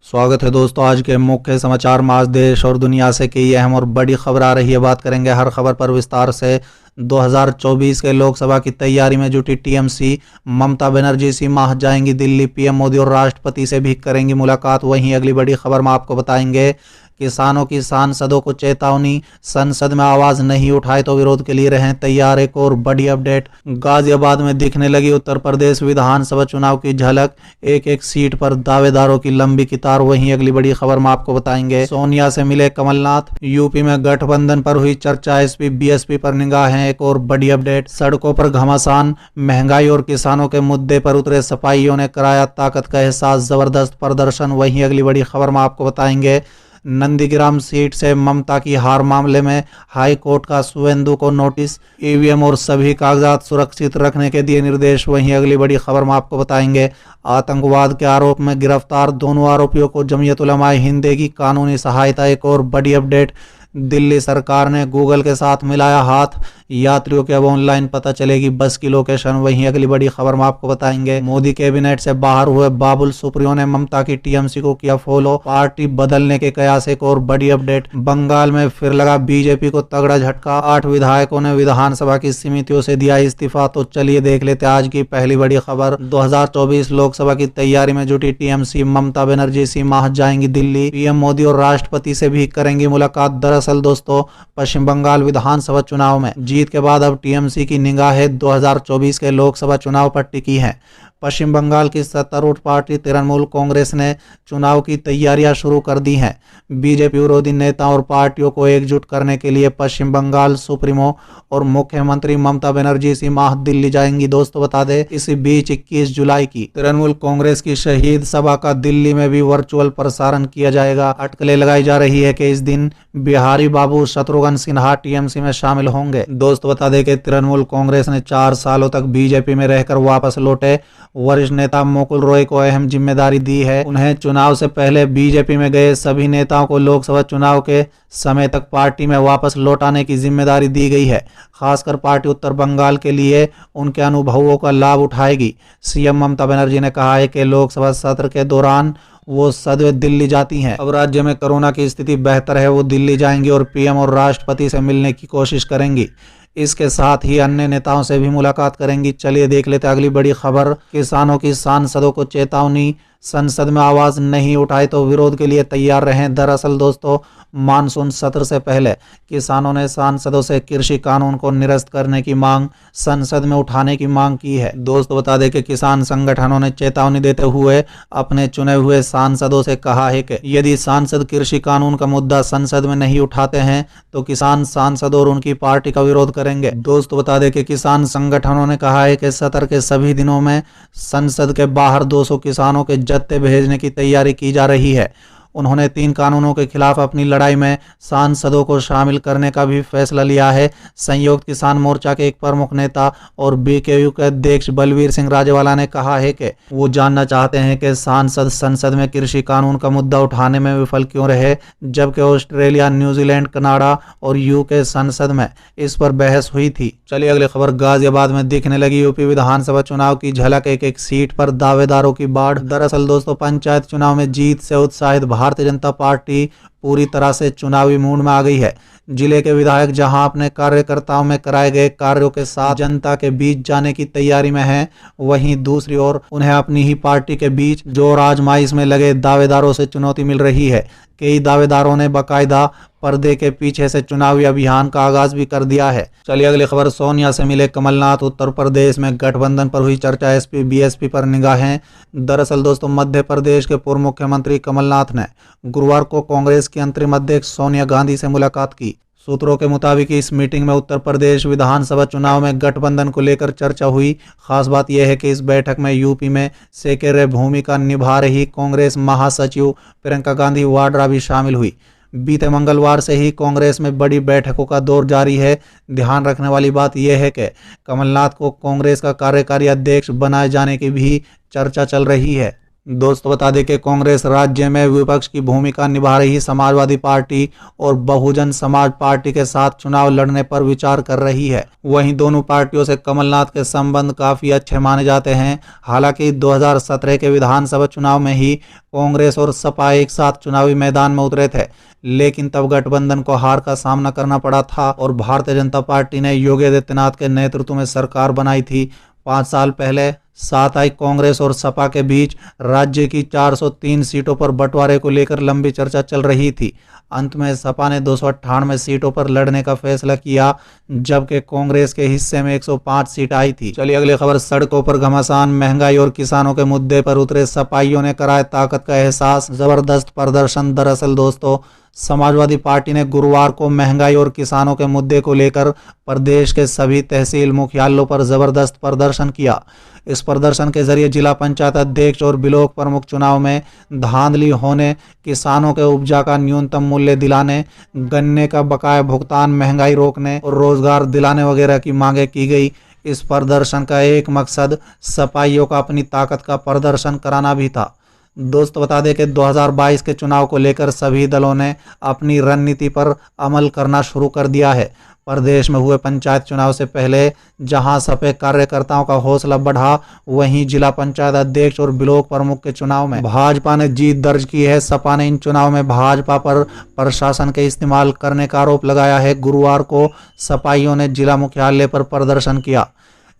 स्वागत है दोस्तों। आज के मुख्य समाचार में आज देश और दुनिया से कई अहम और बड़ी खबर आ रही है। बात करेंगे हर खबर पर विस्तार से। 2024 के लोकसभा की तैयारी में जुटी टीएमसी। ममता बनर्जी इसी माह जाएंगी दिल्ली। पीएम मोदी और राष्ट्रपति से भी करेंगी मुलाकात। वहीं अगली बड़ी खबर में आपको बताएंगे किसानों की सांसदों को चेतावनी, संसद में आवाज नहीं उठाए तो विरोध के लिए रहें तैयार। एक और बड़ी अपडेट, गाजियाबाद में दिखने लगी उत्तर प्रदेश विधानसभा चुनाव की झलक। एक एक सीट पर दावेदारों की लंबी कतार। वहीं अगली बड़ी खबर में आपको बताएंगे सोनिया से मिले कमलनाथ। यूपी में गठबंधन पर हुई चर्चा, एसपी बीएसपी पर निगाहें। एक और बड़ी अपडेट, सड़कों पर घमासान, महंगाई और किसानों के मुद्दे पर उतरे सफाइयों ने कराया ताकत का एहसास, जबरदस्त प्रदर्शन। वहीं अगली बड़ी खबर में आपको बताएंगे नंदीग्राम सीट से ममता की हार मामले में हाई कोर्ट का शुभेंदु को नोटिस। ईवीएम और सभी कागजात सुरक्षित रखने के दिए निर्देश। वहीं अगली बड़ी खबर में आपको बताएंगे आतंकवाद के आरोप में गिरफ्तार दोनों आरोपियों को जमीयत उलमा हिंद देगी कानूनी सहायता। एक और बड़ी अपडेट, दिल्ली सरकार ने गूगल के साथ मिलाया हाथ, यात्रियों के अब ऑनलाइन पता चलेगी बस की लोकेशन। वहीं अगली बड़ी खबर में आपको बताएंगे मोदी कैबिनेट से बाहर हुए बाबुल सुप्रियो ने ममता की टीएमसी को किया फॉलो, पार्टी बदलने के कयास। एक और बड़ी अपडेट, बंगाल में फिर लगा बीजेपी को तगड़ा झटका, 8 विधायकों ने विधानसभा की समितियों से दिया इस्तीफा। तो चलिए देख लेते आज की पहली बड़ी खबर। 2024 लोकसभा की तैयारी में जुटी टीएमसी। ममता बनर्जी इसी माह जाएंगी दिल्ली। पीएम मोदी और राष्ट्रपति से भी करेंगी मुलाकात। दरअसल दोस्तों, पश्चिम बंगाल विधानसभा चुनाव में जीत के बाद अब टीएमसी की निगाहें 2024 के लोकसभा चुनाव पर टिकी हैं। पश्चिम बंगाल की सत्तारूढ़ पार्टी तृणमूल कांग्रेस ने चुनाव की तैयारियां शुरू कर दी हैं। बीजेपी विरोधी नेताओं और पार्टियों को एकजुट करने के लिए पश्चिम बंगाल सुप्रीमो और मुख्यमंत्री ममता बनर्जी इसी माह दिल्ली जाएंगी। दोस्तों बता दें, इसी बीच 21 जुलाई की तृणमूल कांग्रेस की शहीद सभा का दिल्ली में भी वर्चुअल प्रसारण किया जाएगा। अटकलें लगाई जा रही है कि इस दिन बिहारी बाबू शत्रुघ्न सिन्हा टीएमसी में शामिल होंगे। दोस्तों बता दें कि तृणमूल कांग्रेस ने 4 सालों तक बीजेपी में रहकर वापस लौटे वरिष्ठ नेता मुकुल रॉय को अहम जिम्मेदारी दी है। उन्हें चुनाव से पहले बीजेपी में गए सभी नेताओं को लोकसभा चुनाव के समय तक पार्टी में वापस लौटाने की जिम्मेदारी दी गई है। खासकर पार्टी उत्तर बंगाल के लिए उनके अनुभवों का लाभ उठाएगी। सीएम ममता बनर्जी ने कहा है कि लोकसभा सत्र के दौरान वो सदैव दिल्ली जाती हैं। अब राज्य में कोरोना की स्थिति बेहतर है, वो दिल्ली जाएंगी और पीएम और राष्ट्रपति से मिलने की कोशिश करेंगी। इसके साथ ही अन्य नेताओं से भी मुलाकात करेंगी। चलिए देख लेते अगली बड़ी खबर। किसानों की सांसदों को चेतावनी, संसद में आवाज नहीं उठाए तो विरोध के लिए तैयार रहें। दरअसल दोस्तों, मानसून सत्र से पहले किसानों ने सांसदों से कृषि कानून को निरस्त करने की मांग संसद में उठाने की मांग की है। दोस्तों बता दें कि किसान संगठनों ने चेतावनी देते हुए अपने चुने हुए सांसदों से कहा है कि यदि सांसद कृषि कानून का मुद्दा संसद में नहीं उठाते हैं तो किसान सांसद और उनकी पार्टी का विरोध करेंगे। दोस्तों बता दें कि किसान संगठनों ने कहा है कि सत्र के सभी दिनों में संसद के बाहर 200 किसानों के जत्थे भेजने की तैयारी की जा रही है। उन्होंने 3 कानूनों के खिलाफ अपनी लड़ाई में सांसदों को शामिल करने का भी फैसला लिया है। संयुक्त किसान मोर्चा के एक प्रमुख नेता और बीकेयू के अध्यक्ष बलवीर सिंह राजेवाला ने कहा है कि वो जानना चाहते हैं कि सांसद संसद में कृषि कानून का मुद्दा उठाने में विफल क्यों रहे, जबकि ऑस्ट्रेलिया, न्यूजीलैंड, कनाडा और यूके संसद में इस पर बहस हुई थी। चलिए अगली खबर, गाजियाबाद में दिखने लगी यूपी विधानसभा चुनाव की झलक। एक एक सीट पर दावेदारों की बाढ़। दरअसल दोस्तों, पंचायत चुनाव में जीत से उत्साहित भारतीय जनता पार्टी पूरी तरह से चुनावी मूड में आ गई है। जिले के विधायक जहां अपने कार्यकर्ताओं में कराए गए कार्यों के साथ जनता के बीच जाने की तैयारी में हैं, वहीं दूसरी ओर उन्हें अपनी ही पार्टी के बीच जोर आजमाइश में लगे दावेदारों से चुनौती मिल रही है। कई दावेदारों ने बाकायदा पर्दे के पीछे से चुनावी अभियान का आगाज भी कर दिया है। चलिए अगली खबर, सोनिया से मिले कमलनाथ। उत्तर प्रदेश में गठबंधन पर हुई चर्चा, एसपी बीएसपी पर निगाहें। दरअसल दोस्तों, मध्य प्रदेश के पूर्व मुख्यमंत्री कमलनाथ ने गुरुवार को कांग्रेस की अंतरिम अध्यक्ष सोनिया गांधी से मुलाकात की। सूत्रों के मुताबिक इस मीटिंग में उत्तर प्रदेश विधानसभा चुनाव में गठबंधन को लेकर चर्चा हुई। खास बात यह है कि इस बैठक में यूपी में सेकेरे भूमिका निभा रही कांग्रेस महासचिव प्रियंका गांधी वाड्रा भी शामिल हुई। बीते मंगलवार से ही कांग्रेस में बड़ी बैठकों का दौर जारी है। ध्यान रखने वाली बात यह है कि कमलनाथ को कांग्रेस का कार्यकारी अध्यक्ष बनाए जाने की भी चर्चा चल रही है। दोस्तों बता दें कि कांग्रेस राज्य में विपक्ष की भूमिका निभा रही समाजवादी पार्टी और बहुजन समाज पार्टी के साथ चुनाव लड़ने पर विचार कर रही है। वहीं दोनों पार्टियों से कमलनाथ के संबंध काफी अच्छे माने जाते हैं। हालांकि 2017 के विधानसभा चुनाव में ही कांग्रेस और सपा एक साथ चुनावी मैदान में उतरे थे, लेकिन तब गठबंधन को हार का सामना करना पड़ा था और भारतीय जनता पार्टी ने योगी आदित्यनाथ के नेतृत्व में सरकार बनाई थी। 5 साल पहले साथ आई कांग्रेस और सपा के बीच राज्य की 403 सीटों पर बंटवारे को लेकर लंबी चर्चा चल रही थी। अंत में सपा ने 298 सीटों पर लड़ने का फैसला किया, जबकि कांग्रेस के हिस्से में 105 सीट आई थी। चलिए अगली खबर। सड़कों पर घमासान, महंगाई और किसानों के मुद्दे पर उतरे सपाइयों ने कराया ताकत का एहसास, जबरदस्त प्रदर्शन। दरअसल दोस्तों, समाजवादी पार्टी ने गुरुवार को महंगाई और किसानों के मुद्दे को लेकर प्रदेश के सभी तहसील मुख्यालयों पर जबरदस्त प्रदर्शन किया। इस प्रदर्शन के जरिए जिला पंचायत अध्यक्ष और ब्लॉक प्रमुख चुनाव में धांधली होने, किसानों के उपजा का न्यूनतम मूल्य दिलाने, गन्ने का बकाया भुगतान, महंगाई रोकने और रोजगार दिलाने वगैरह की मांगे की गई। इस प्रदर्शन का एक मकसद सपाइयों का अपनी ताकत का प्रदर्शन कराना भी था। दोस्तों बता दें कि 2022 के चुनाव को लेकर सभी दलों ने अपनी रणनीति पर अमल करना शुरू कर दिया है। प्रदेश में हुए पंचायत चुनाव से पहले जहां सपा कार्यकर्ताओं का हौसला बढ़ा, वहीं जिला पंचायत अध्यक्ष और ब्लॉक प्रमुख के चुनाव में भाजपा ने जीत दर्ज की है। सपा ने इन चुनाव में भाजपा पर प्रशासन के इस्तेमाल करने का आरोप लगाया है। गुरुवार को सपाइयों ने जिला मुख्यालय पर प्रदर्शन किया।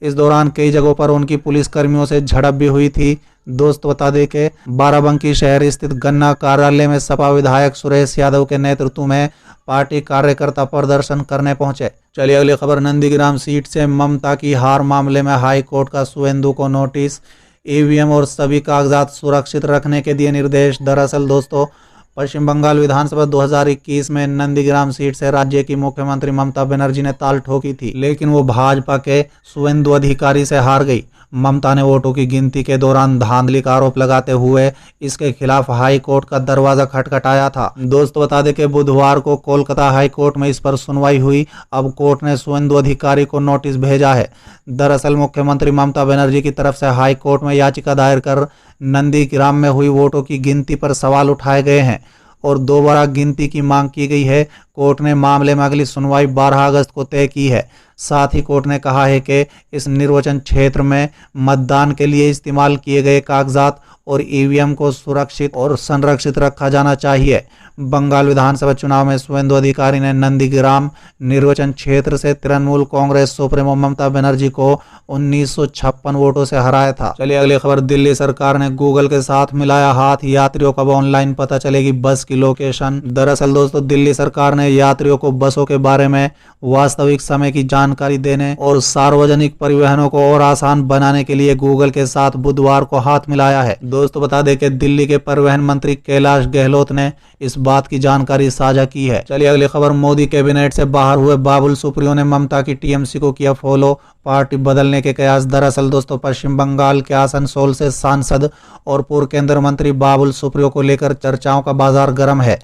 इस दौरान कई जगहों पर उनकी पुलिस कर्मियों से झड़प भी हुई थी। दोस्त बता दें कि बाराबंकी शहर स्थित गन्ना कार्यालय में सपा विधायक सुरेश यादव के नेतृत्व में पार्टी कार्यकर्ता प्रदर्शन करने पहुंचे। चलिए अगली खबर। नंदीग्राम सीट से ममता की हार मामले में हाई कोर्ट का शुभेंदु को नोटिस, ईवीएम और सभी कागजात सुरक्षित रखने के दिए निर्देश। दरअसल दोस्तों, पश्चिम बंगाल विधानसभा 2021 में नंदीग्राम सीट से राज्य की मुख्यमंत्री ममता बनर्जी ने ताल ठोकी थी, लेकिन वो भाजपा के शुभेंदु अधिकारी से हार गई। ममता ने वोटों की गिनती के दौरान धांधली का आरोप लगाते हुए इसके खिलाफ हाई कोर्ट का दरवाजा खटखटाया था। दोस्तों बता दें कि बुधवार को कोलकाता हाई कोर्ट में इस पर सुनवाई हुई। अब कोर्ट ने शुभेंदु अधिकारी को नोटिस भेजा है। दरअसल मुख्यमंत्री ममता बनर्जी की तरफ से हाई कोर्ट में याचिका दायर कर नंदीग्राम में हुई वोटों की गिनती पर सवाल उठाए गए हैं और दोबारा गिनती की मांग की गई है। कोर्ट ने मामले में अगली सुनवाई 12 अगस्त को तय की है। साथ ही कोर्ट ने कहा है कि इस निर्वाचन क्षेत्र में मतदान के लिए इस्तेमाल किए गए कागजात और ईवीएम को सुरक्षित और संरक्षित रखा जाना चाहिए। बंगाल विधानसभा चुनाव में शुभेंदु अधिकारी ने नंदीग्राम निर्वाचन क्षेत्र से तृणमूल कांग्रेस सुप्रीमो ममता बनर्जी को 1956 वोटों से हराया था। चलिए अगली खबर। दिल्ली सरकार ने गूगल के साथ मिलाया हाथ, यात्रियों को अब ऑनलाइन पता चलेगी बस की लोकेशन। दरअसल दोस्तों, दिल्ली सरकार ने यात्रियों को बसों के बारे में वास्तविक समय की जानकारी देने और सार्वजनिक परिवहनों को और आसान बनाने के लिए गूगल के साथ बुधवार को हाथ मिलाया है। दोस्तों बता दें कि दिल्ली के परिवहन मंत्री कैलाश गहलोत ने इस बात की जानकारी साझा की है। चलिए अगली खबर। मोदी कैबिनेट से बाहर हुए बाबुल सुप्रियो ने ममता की टीएमसी को किया फॉलो, पार्टी बदलने के कयास। दरअसल दोस्तों, पश्चिम बंगाल के आसनसोल से सांसद और पूर्व केंद्रीय मंत्री बाबुल सुप्रियो को लेकर चर्चाओं का बाजार गर्म है।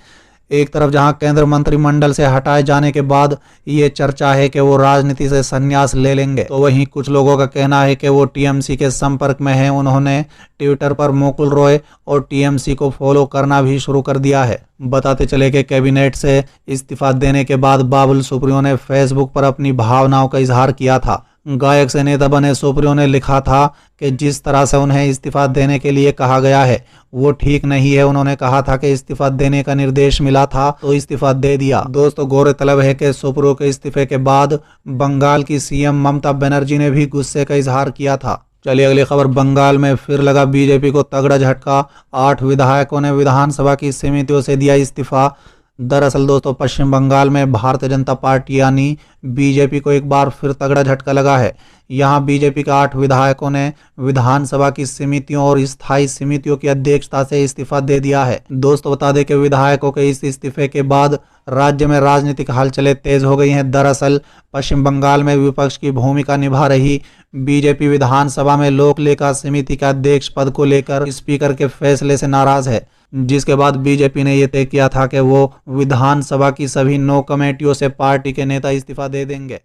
एक तरफ जहां केंद्र मंत्रिमंडल से हटाए जाने के बाद ये चर्चा है कि वो राजनीति से संन्यास ले लेंगे, तो वहीं कुछ लोगों का कहना है कि वो टीएमसी के संपर्क में हैं। उन्होंने ट्विटर पर मुकुल रॉय और टीएमसी को फॉलो करना भी शुरू कर दिया है। बताते चले कि कैबिनेट से इस्तीफा देने के बाद बाबुल सुप्रियो ने फेसबुक पर अपनी भावनाओं का इजहार किया था। गायक से नेता बने सुप्रियो ने लिखा था कि जिस तरह से उन्हें इस्तीफा देने के लिए कहा गया है वो ठीक नहीं है। उन्होंने कहा था कि इस्तीफा देने का निर्देश मिला था तो इस्तीफा दे दिया। दोस्तों गौरतलब है कि सुप्रियो के इस्तीफे के बाद बंगाल की सीएम ममता बनर्जी ने भी गुस्से का इजहार किया था। चलिए अगली खबर। बंगाल में फिर लगा बीजेपी को तगड़ा झटका, 8 विधायकों ने विधानसभा की समितियों से दिया इस्तीफा। दरअसल दोस्तों, पश्चिम बंगाल में भारतीय जनता पार्टी यानी बीजेपी को एक बार फिर तगड़ा झटका लगा है। यहां बीजेपी के 8 विधायकों ने विधानसभा की समितियों और स्थायी समितियों की अध्यक्षता से इस्तीफा दे दिया है। दोस्तों बता दें कि विधायकों के इस इस्तीफे के बाद राज्य में राजनीतिक हलचलें तेज हो गई हैं। दरअसल पश्चिम बंगाल में विपक्ष की भूमिका निभा रही बीजेपी विधानसभा में लोक लेखा समिति के अध्यक्ष पद को लेकर स्पीकर के फैसले से नाराज है, जिसके बाद बीजेपी ने यह तय किया था कि वो विधानसभा की सभी 9 कमेटियों से पार्टी के नेता इस्तीफा दे देंगे।